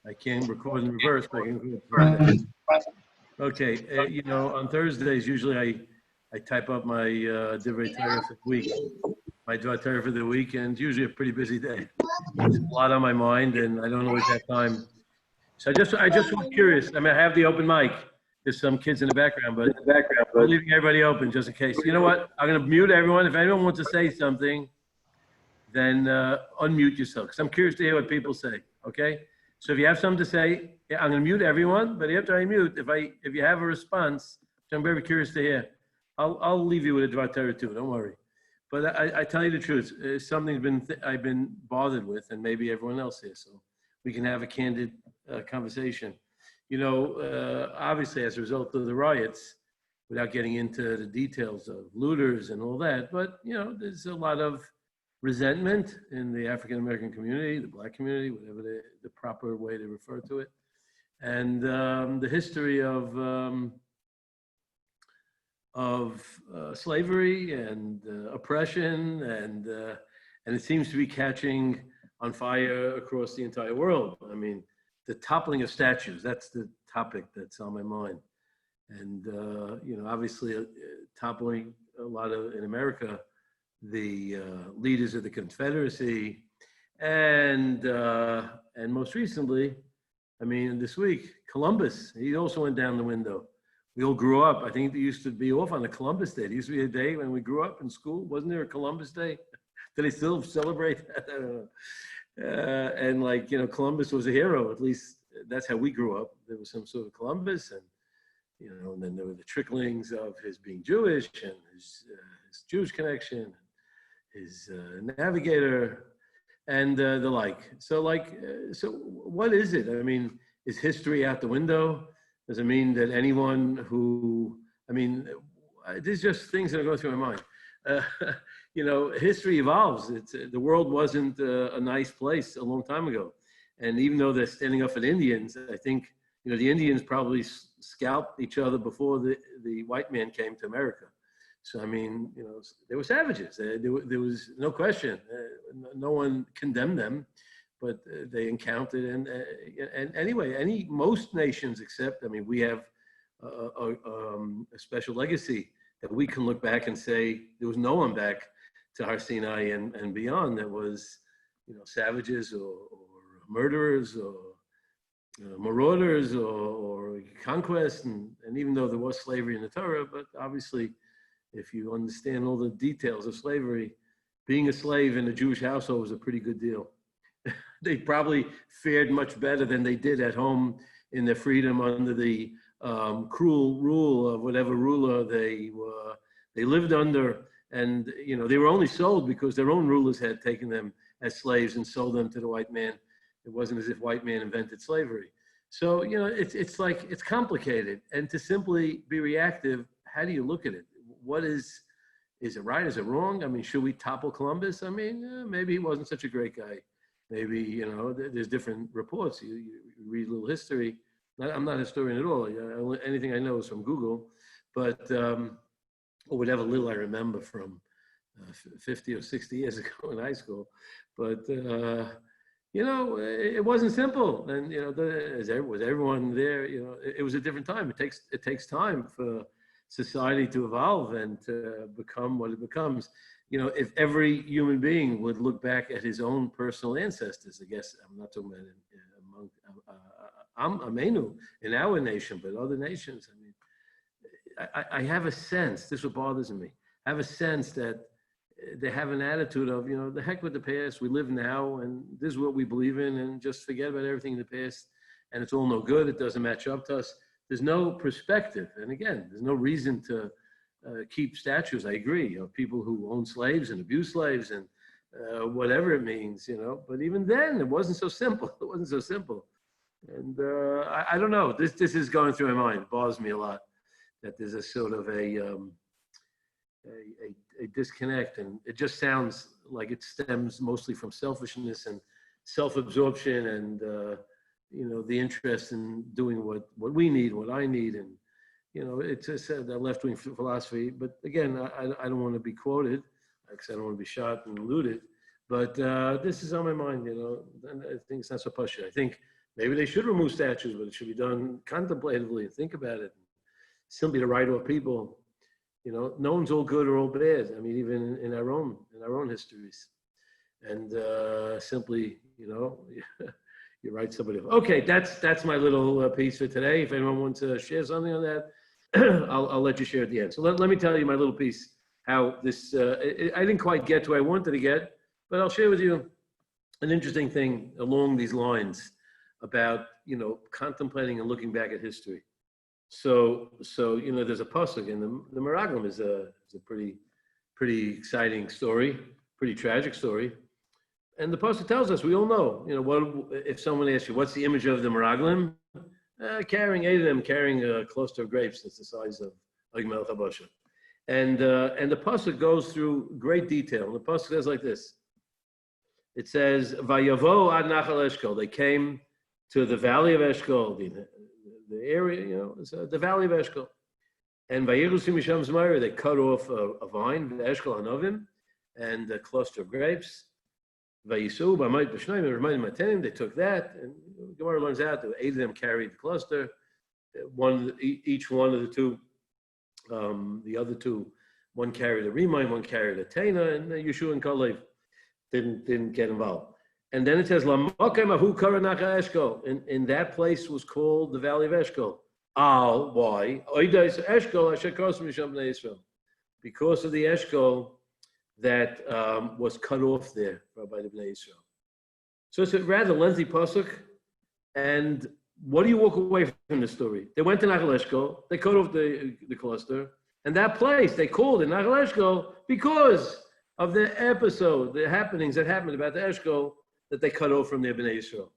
I can't record in reverse, but I can record. Okay, you know, on Thursdays, usually I type up my Dvar for the week, my Dvar for the week, and it's usually a pretty busy day. There's a lot on my mind, and I don't always have time. So I just was curious. I mean, I have the open mic. There's some kids in the background, but I'm leaving everybody open just in case. You know what? I'm going to mute everyone. If anyone wants to say something, then unmute yourself, because I'm curious to hear what people say, okay? So if you have something to say, yeah, I'm going to mute everyone, but after I mute, if you have a response, which I'm very curious to hear, I'll leave you with a Dvar too, don't worry. But I tell you the truth, something's I've been bothered with, and maybe everyone else is, so we can have a candid conversation. You know, obviously as a result of the riots, without getting into the details of looters and all that, but you know, there's a lot of resentment in the African-American community, the Black community, whatever the proper way to refer to it. And the history of slavery and oppression, and it seems to be catching on fire across the entire world. I mean, the toppling of statues, that's the topic that's on my mind. And, you know, obviously toppling a lot of, in America, the leaders of the Confederacy, and most recently, I mean, this week, Columbus, he also went down the window. We all grew up. I think there used to be off on a Columbus Day. There used to be a day when we grew up in school. Wasn't there a Columbus Day? Do they still celebrate that? I don't know. And like, you know, Columbus was a hero. At least that's how we grew up. There was some sort of Columbus, and, you know, and then there were the tricklings of his being Jewish and his Jewish connection, his navigator, and the like. So like, so what is it? I mean, is history out the window? Does it mean that anyone who, I mean, there's just things that are going through my mind. You know, history evolves. The world wasn't a nice place a long time ago. And even though they're standing up for the Indians, I think, you know, the Indians probably scalped each other before the white man came to America. So, I mean, you know, they were savages. There was no question. No one condemned them, but they encountered, and anyway, most nations except, I mean, we have a special legacy that we can look back and say there was no one back to Har Sinai and beyond that was, you know, savages or murderers or marauders or conquest, and even though there was slavery in the Torah, but obviously, if you understand all the details of slavery, being a slave in a Jewish household was a pretty good deal. They probably fared much better than they did at home in their freedom under the cruel rule of whatever ruler they lived under. And, you know, they were only sold because their own rulers had taken them as slaves and sold them to the white man. It wasn't as if white man invented slavery. So, you know, it's like, it's complicated. And to simply be reactive, how do you look at it? What is it right? Is it wrong? I mean, should we topple Columbus? I mean, maybe he wasn't such a great guy. Maybe, you know, there's different reports. You read a little history. I'm not a historian at all. Anything I know is from Google, but, or whatever little I remember from 50 or 60 years ago in high school. But, you know, it wasn't simple. And, you know, was everyone there? You know, it was a different time. It takes time for society to evolve and to become what it becomes. You know, if every human being would look back at his own personal ancestors, I guess I'm not talking about Amenu in our nation, but other nations. I mean, I have a sense, this is what bothers me. I have a sense that they have an attitude of, you know, the heck with the past, we live now, and this is what we believe in, and just forget about everything in the past, and it's all no good, it doesn't match up to us. There's no perspective, and again, there's no reason to keep statues. I agree, of people who own slaves and abuse slaves and whatever it means, you know. But even then, it wasn't so simple. It wasn't so simple. And I don't know. This is going through my mind. It bothers me a lot that there's a sort of a disconnect, and it just sounds like it stems mostly from selfishness and self-absorption, and you know, the interest in doing what we need, what I need, and you know, it's just that left-wing philosophy. But again, I don't want to be quoted because I don't want to be shot and looted. But this is on my mind, you know, and I think it's not so pushy. I think Maybe they should remove statues, but it should be done contemplatively. Think about it. Simply to write off people. No one's all good or all bad. I mean, even in our own histories. And simply, you write somebody off. Okay, that's my little piece for today. If anyone wants to share something on that, I'll let you share at the end. So let me tell you my little piece. How this, I didn't quite get to where I wanted to get, but I'll share with you an interesting thing along these lines about, contemplating and looking back at history. So there's a pasuk, and the Meraglim is a pretty exciting story, pretty tragic story. And the pasuk tells us, we all know, what if someone asks you, what's the image of the Meraglim? Carrying a cluster of grapes that's the size of Melech HaBasha. And the pasuk goes through great detail. And the pasuk says like this. It says, "Vayavo ad Nachal Eshkol." They came to the valley of Eshkol, the area, the valley of Eshkol. And Vayirusim Misham Zmayr, they cut off a vine, Eshkol Hanovim, and a cluster of grapes. Vayisu B'Mayit B'Shnayim, R'Mayim Matenim. They took that, and Gemara learns out that 8 of them carried the cluster. Each one of the two. The other 2, one carried a Rimayim, one carried a Tena, and Yeshua and Kalev didn't get involved. And then it says, in that place was called the Valley of Eshkol. Why? Because of the Eshkol that was cut off there by the Bnei Yisrael. So it's a rather lengthy pasuk. And what do you walk away from the story? They went to Nachal Eshkol, they cut off the cluster, and that place they called it Nachal Eshkol because of the episode, the happenings that happened about the Eshkol that they cut off from their Bnei Yisrael.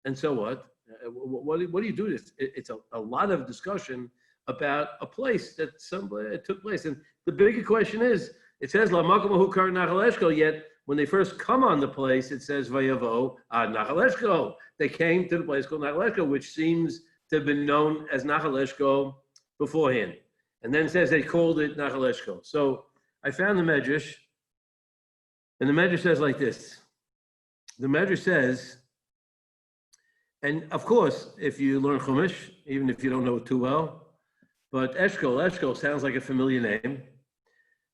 And so what? What do you do this? It's a lot of discussion about a place that took place. And the bigger question is, it says, La'makom hu kar Nachal Eshkol, yet when they first come on the place, it says, Vayavo ad Nachal Eshkol. They came to the place called Nachal Eshkol, which seems to have been known as Nachal Eshkol beforehand. And then it says they called it Nachal Eshkol. So I found the Medrash, and the Medrash says like this. The Medrash says, and of course, if you learn Chumash, even if you don't know it too well, but Eshkol sounds like a familiar name.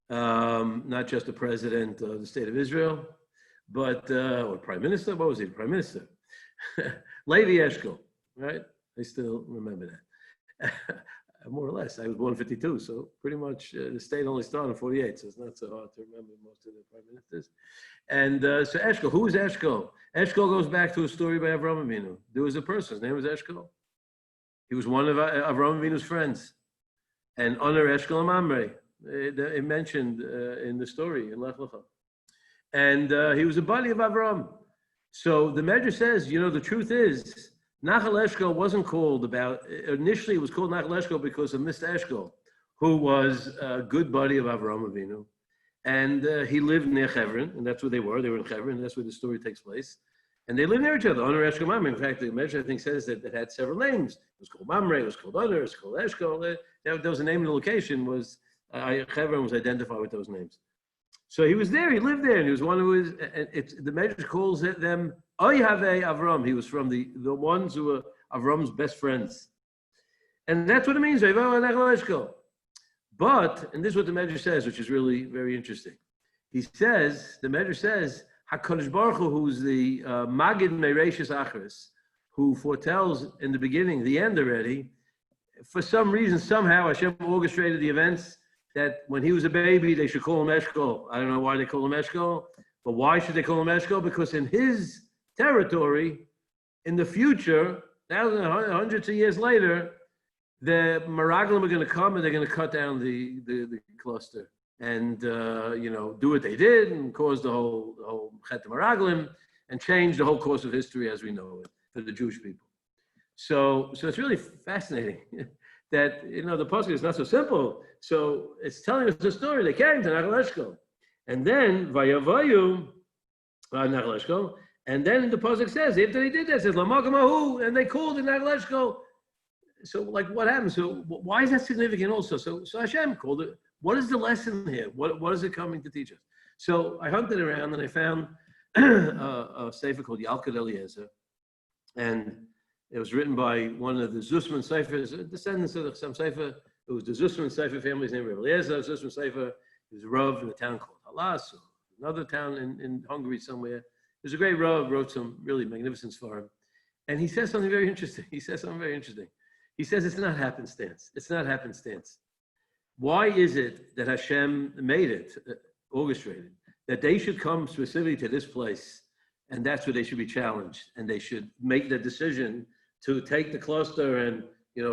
Not just the president of the state of Israel, but or prime minister. What was he? Prime minister. Levi Eshkol, right? I still remember that. More or less. I was born in 52, so pretty much the state only started in 48, so it's not so hard to remember most of the prime ministers. And so Eshkol, who is Eshkol? Eshkol goes back to a story by Avraham Avinu. There was a person, his name was Eshkol. He was one of Avraham Avinu's friends. And honor Eshkol Mamre, it mentioned in the story in Lech Lecha. And he was a buddy of Avraham. So the Medrash says, the truth is, Nachal Eshkol wasn't called initially it was called Nachal Eshkol because of Mr. Eshkol, who was a good buddy of Avraham Avinu. And he lived near Hebron, and that's where they were in Hebron, and that's where the story takes place. And they lived near each other, Honor Eshkol Mamre. In fact, the Medrash, I think, says that it had several names. It was called Mamre, it was called Honor, it was called Eshkol. There was a name of the location, Hebron was identified with those names. So he was there, he lived there, and he was one who was, the Medrash calls them Oyhavei Avram. He was from the ones who were Avram's best friends. And that's what it means, but, and this is what the Medrash says, which is really very interesting. The Medrash says, HaKadosh Baruch Hu, who's the Magid Meireshis Achris, who foretells in the beginning, the end already, for some reason, somehow Hashem orchestrated the events that when he was a baby, they should call him Eshkol. I don't know why they call him Eshkol, but why should they call him Eshkol? Because in his territory, in the future, thousands, hundreds of years later, the Meraglim are going to come and they're going to cut down the cluster and do what they did and cause the whole Chet Meraglim and change the whole course of history as we know it for the Jewish people. So it's really fascinating that the pasuk is not so simple. So it's telling us the story. They came to Nachal Eshkol, and then Vayavayu Nachal Eshkol, and then the pasuk says after they did that, it says La'makom hu, and they called it Nachal Eshkol. So what happened? So why is that significant also? So Hashem called it. What is the lesson here? What is it coming to teach us? So I hunted around and I found a sefer called Yalkut Eliezer, and It was written by one of the Zusman Seifers, descendants of the Chassam Sefer. It was the Zusman Sefer family's name, Rabbi Eliezer Zusman Sefer. He was a Rav in a town called Halas, or another town in Hungary somewhere. He was a great Rav, wrote some really magnificent svarim. And he says something very interesting. He says it's not happenstance. It's not happenstance. Why is it that Hashem made it, orchestrated, that they should come specifically to this place, and that's where they should be challenged, and they should make the decision to take the cluster and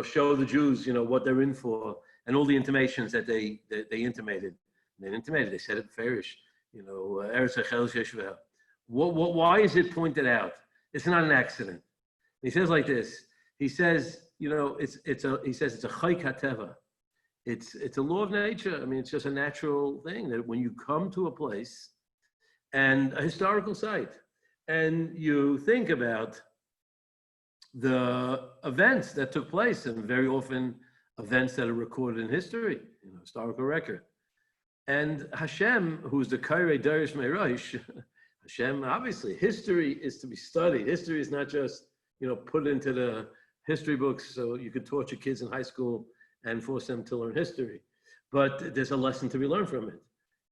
show the Jews what they're in for, and all the intimations that they intimated. They said it fairish, Eretz Hachel Sheshveh. Why is it pointed out? It's not an accident. He says like this. He says, it's a chayk hateva. It's a law of nature. I mean, it's just a natural thing that when you come to a place and a historical site, and you think about the events that took place, and very often events that are recorded in history, historical record. And Hashem, who's the Kairei Darish Meiraish, Hashem, obviously, history is to be studied. History is not just, put into the history books so you could torture kids in high school and force them to learn history. But there's a lesson to be learned from it.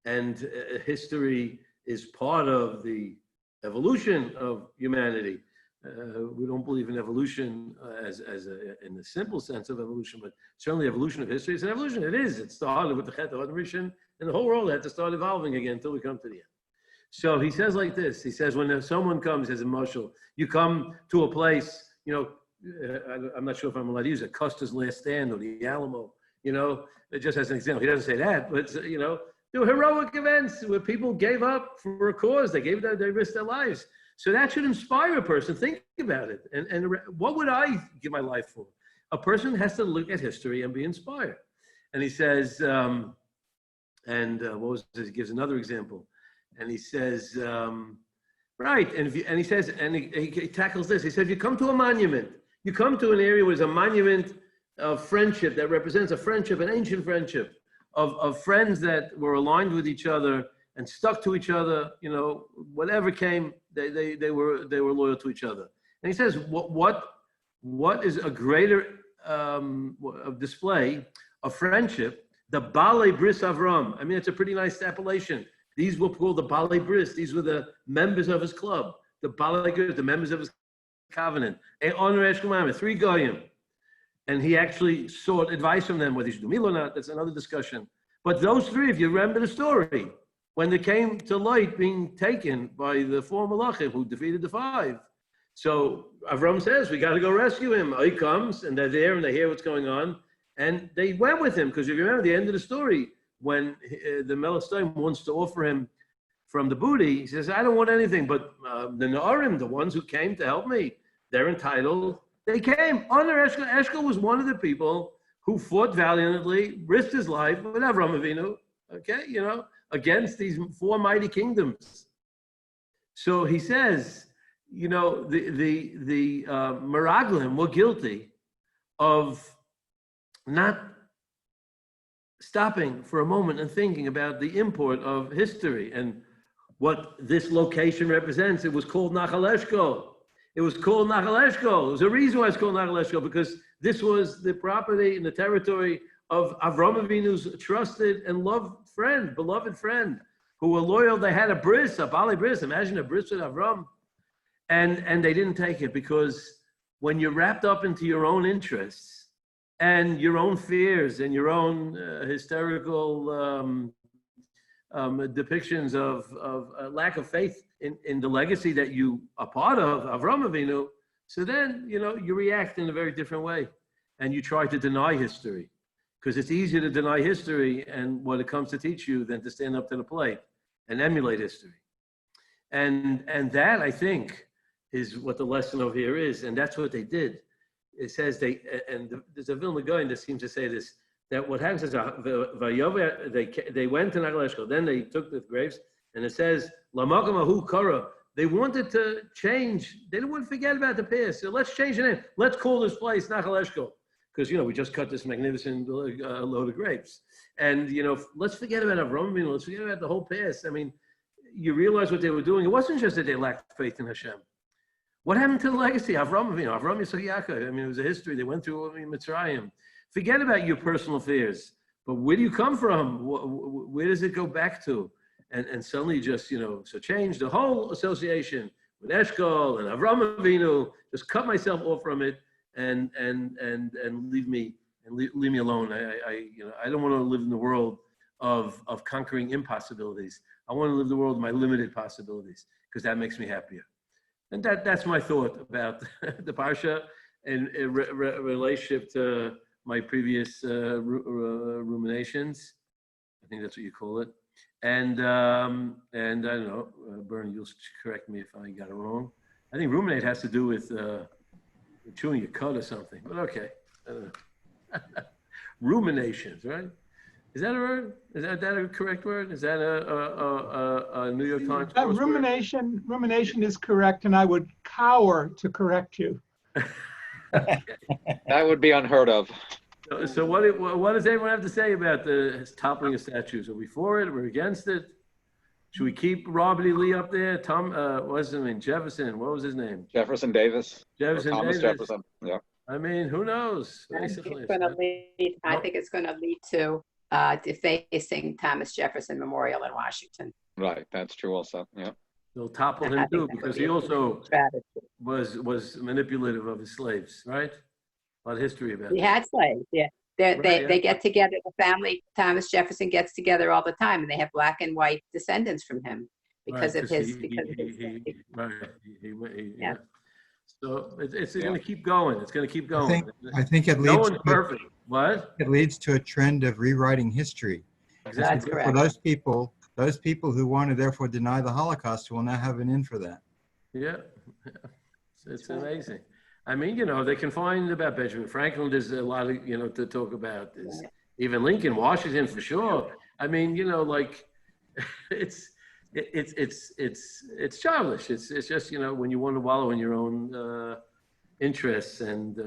And history is part of the evolution of humanity. We don't believe in evolution in the simple sense of evolution, but certainly evolution of history is an evolution. It is. It started with the Chet of Rishon, and the whole world had to start evolving again until we come to the end. So he says like this. He says, when someone comes as a marshal, you come to a place, I'm not sure if I'm allowed to use it, Custer's Last Stand or the Alamo, just as an example. He doesn't say that, but, there were heroic events where people gave up for a cause. They risked their lives. So that should inspire a person. Think about it. And what would I give my life for? A person has to look at history and be inspired. And he says, what was this? He gives another example. And he says, right. And he says, and he tackles this. He said, you come to a monument. You come to an area where there's a monument of friendship that represents a friendship, an ancient friendship of friends that were aligned with each other and stuck to each other. Whatever came, they were loyal to each other. And he says, what is a greater display of friendship? The Balei Bris Avram. I mean, it's a pretty nice appellation. These were called the Balei Bris. These were the members of his club. The Balei Bris, the members of his covenant. Three goyim. And he actually sought advice from them, whether he should do milah or not. That's another discussion. But those three, if you remember the story, when they came to light being taken by the four malachim who defeated the five. So Avram says, we got to go rescue him. He comes, and they're there, and they hear what's going on. And they went with him, because if you remember the end of the story, when the Melech Sdoim wants to offer him from the booty, he says, I don't want anything, but the Na'arim, the ones who came to help me, they're entitled. They came. Honor Eshkol. Eshkol was one of the people who fought valiantly, risked his life with Avram Avinu, against these four mighty kingdoms. So he says, the Meraglim were guilty of not stopping for a moment and thinking about the import of history and what this location represents. It was called Nachal Eshkol. It was called Nachal Eshkol. There's a reason why it's called Nachal Eshkol, because this was the property and the territory of Avram Avinu's trusted and loved friend, beloved friend, who were loyal. They had a bris, a Balei Bris. Imagine a bris with Avram. And they didn't take it, because when you're wrapped up into your own interests and your own fears and your own hysterical depictions of lack of faith in the legacy that you are part of, Avram Avinu, so then, you react in a very different way. And you try to deny history, because it's easier to deny history and what it comes to teach you than to stand up to the plate and emulate history. And that, I think, is what the lesson over here is. And that's what they did. It says there's a Vilna Gaon that seems to say this, that what happens is they went to Nachal Eshkol, then they took the graves, and it says, Lamakom Ahu Kara. They wanted to change. They didn't want to forget about the past. So let's change the name. Let's call this place Nachal Eshkol, because we just cut this magnificent load of grapes, and let's forget about Avram Avinu. Let's forget about the whole past. I mean, you realize what they were doing. It wasn't just that they lacked faith in Hashem. What happened to the legacy? Avram Avinu, Avram Yitzchak Yaakov. I mean, it was a history. They went through Mitzrayim. Forget about your personal fears. But where do you come from? Where does it go back to? And suddenly just, so change the whole association with Eshkol and Avram Avinu, just cut myself off from it and leave me alone. I don't want to live in the world of conquering impossibilities. I want to live the world of my limited possibilities because that makes me happier. And that's my thought about the Parsha in relationship to my previous ruminations. I think that's what you call it. And I don't know, Bernie, you'll correct me if I got it wrong. I think ruminate has to do with chewing your cud or something, but okay. I don't know. Ruminations, right? Is that a word? Is that a correct word? Is that a New York Times? Rumination is correct, and I would cower to correct you. That would be unheard of. So what does everyone have to say about the toppling of statues? Are we for it? Are we against it? Should we keep Robert E. Lee up there? What's his name? Jefferson. What was his name? Jefferson Davis. Jefferson Thomas Davis. Jefferson. Yeah. I mean, who knows? I think it's going to lead to defacing Thomas Jefferson Memorial in Washington. Right. That's true also. Yeah. They'll topple him too because he also was manipulative of his slaves, right? A lot of history about He had slaves, yeah. They get together, the family, Thomas Jefferson gets together all the time, and they have black and white descendants from him because of his. Yeah. So it's going to keep going. It's going to keep going. I think it leads. No one's perfect. What? It leads to a trend of rewriting history. Exactly. That's correct. For those people who want to therefore deny the Holocaust will now have an in for that. Yeah, it's amazing. I mean, they can find about Benjamin Franklin. There's a lot of to talk about. There's even Lincoln, Washington for sure. I mean, it's childish. It's just when you want to wallow in your own interests and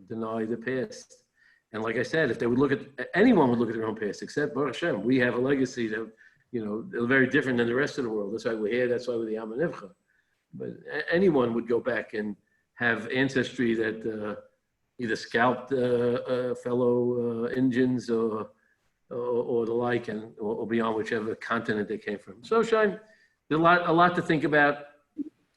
deny the past. And like I said, if they would look at anyone would look at their own past, except Baruch Hashem, we have a legacy that they're very different than the rest of the world. That's why we're here. That's why we're the Am Nivcha. But anyone would go back and have ancestry that either scalped fellow Indians or the like, or beyond whichever continent they came from. So, Shaim, there's a lot to think about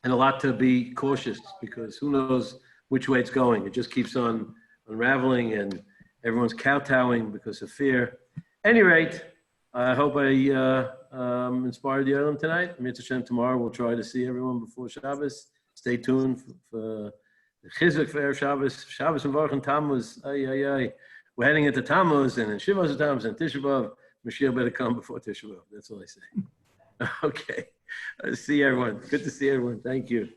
and a lot to be cautious because who knows which way it's going. It just keeps on unraveling and everyone's kowtowing because of fear. Any rate, I hope I inspired the Olam tonight. Mitzvah Shem, tomorrow we'll try to see everyone before Shabbos. Stay tuned for the Chizuk for Erev Shabbos. Shabbos and Baruch and Tammuz. We're heading into Tammuz and in Shivos Tammuz and Tisha B'Av. Mashiach better come before Tisha B'Av. That's all I say. Okay. See everyone. Good to see everyone. Thank you.